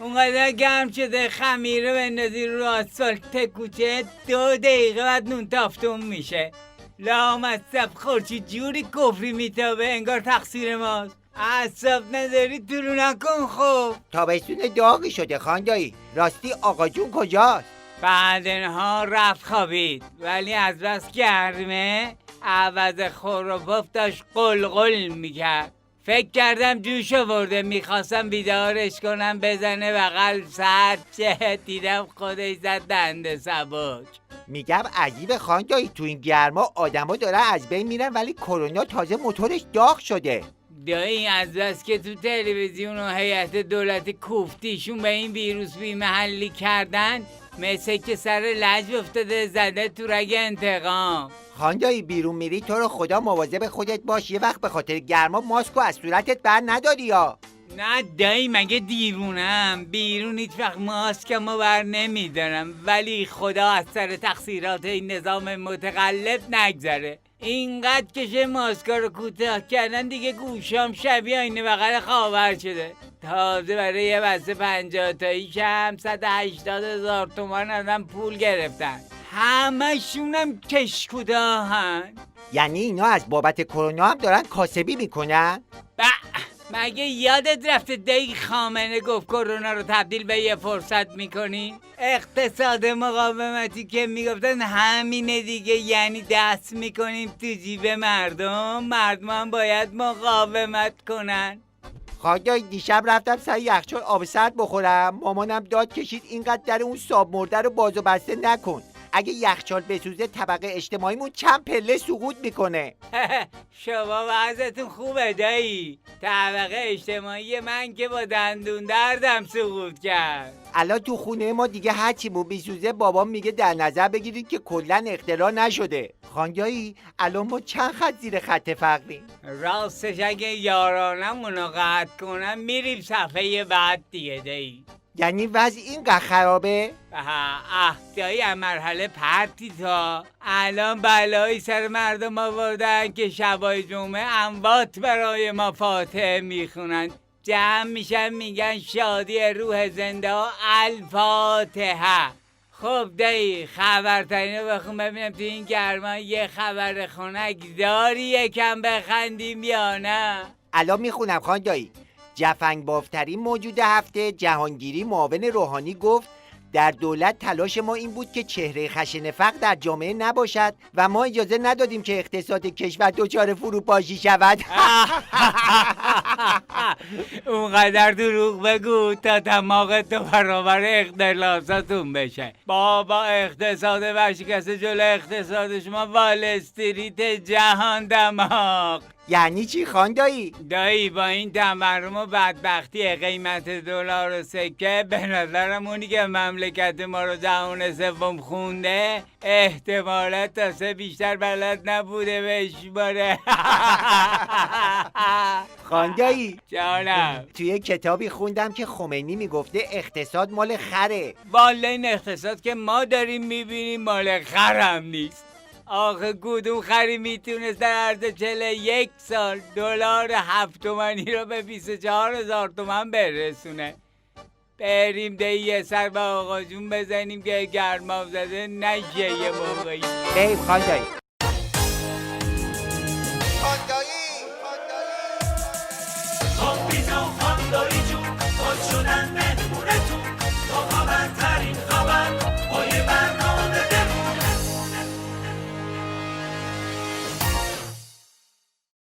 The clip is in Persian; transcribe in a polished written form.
اونقدر گرم شده خمیر رو بندازی رو آسفالت کوچه 2 دقیقه بعد نون تافتون میشه. لامصب خورشید جوری کفری میتابه انگار تقصیر ماست. اعصاب نداری طولو نکن خب. تابستون داغی شده خاندایی. راستی آقا جون کجاست؟ بعدنها رفت خوابید، ولی از بس گرمه عوض خور و پف داشت قلقل میکرد. فکر کردم جوش آورده، میخواستم بیدارش کنم بزنه بغل سر چه دیدم خودش زد دنده سبک. میگم عجیب خاندایی، تو این گرما آدما دارن از بین میرن ولی کرونا تازه موتورش داغ شده. دایی از بس که تو تلویزیون و هیئت دولت کوفتیشون به این ویروس بی‌محلی کردن، مثل که سر لج افتاده زده تو رگ انتقام. خاندایی بیرون میری تو رو خدا مواظب خودت باش، یه وقت به خاطر گرما ماسکو از صورتت بر نداری یا؟ نه دایی مگه دیوونم؟ بیرون هیچ وقت ماسکمو بر نمیدارم، ولی خدا از سر تقصیرات این نظام متقلب نگذره. اینقدر که ماسکا رو کوتاه کردن دیگه گوشام شبیه آینه بغل خواهر شده. تازه برای یه بسته 50 تایی هم 180,000 تومان ازم پول گرفتن. همشونم کشکوداهن. یعنی اینا از بابت کرونا هم دارن کاسبی میکنن؟ مگه یادت رفته دی خامنه گفت کرونا رو تبدیل به یه فرصت میکنی؟ اقتصاد مقاومتی که میگفتن همینه دیگه، یعنی دست میکنیم تو جیب مردم هم باید مقاومت کنن. خاندایی دیشب رفتم سر یخچال آب سرد بخورم، مامانم داد کشید اینقدر در اون ساب مرده رو باز و بسته نکن، اگه یخچال بسوزه طبقه اجتماعیمون چند پله سقوط میکنه. شما وضعتون خوبه دایی. طبقه اجتماعی من که با دندون دردم سقوط کرد. الان تو خونه ما دیگه هرچیمون بسوزه بابام میگه در نظر بگیرید که کلا اختراع نشده. خاندایی الان ما چند خط زیر خط فقریم؟ راستش اگه یارانمونو قطع کنم میریم صفحه بعد دیگه دایی. یعنی وضع اینقدر خرابه؟ دایی از مرحله پرتی تا الان بلایی سر مردم آوردن که شبای جمعه اموات برای ما فاتحه میخونن، جمع میشن میگن شادی روح زنده ها الفاتحه. خب دایی خبرترینو بخون ببینم تو این گرما یه خبر خنک داری یکم بخندیم یا نه؟ الان میخونم خاندایی. جفنگ بافترین موجود هفته جهانگیری معاون روحانی گفت در دولت تلاش ما این بود که چهره خشن فقر در جامعه نباشد و ما اجازه ندادیم که اقتصاد کشور دچار فروپاشی شود. اونقدر دروغ بگو تا دماغ تو برابر اختلاساتون بشه. بابا اقتصاد ورشکسته جلو اقتصاد شما وال استریت جهان دماغ. یعنی چی خاندایی؟ دایی با این تورم و بدبختی قیمت دلار و سکه به نظرم اونی که مملکت ما رو جهان سوم خونده احتمالات تا سه بیشتر بلد نبوده بشماره. خاندایی جانم توی کتابی خوندم که خمینی میگفته اقتصاد مال خره. والا این اقتصاد که ما داریم میبینیم مال خرم نیست. آخه کدوم خری میتونست در عرض 41 سال دلار 7 تومانی رو به 24,000 تومن برسونه؟ بریم ده یه سر به آقا جون بزنیم که گرما زده نشه یه موقعی. بریم خاندایی. خاندایی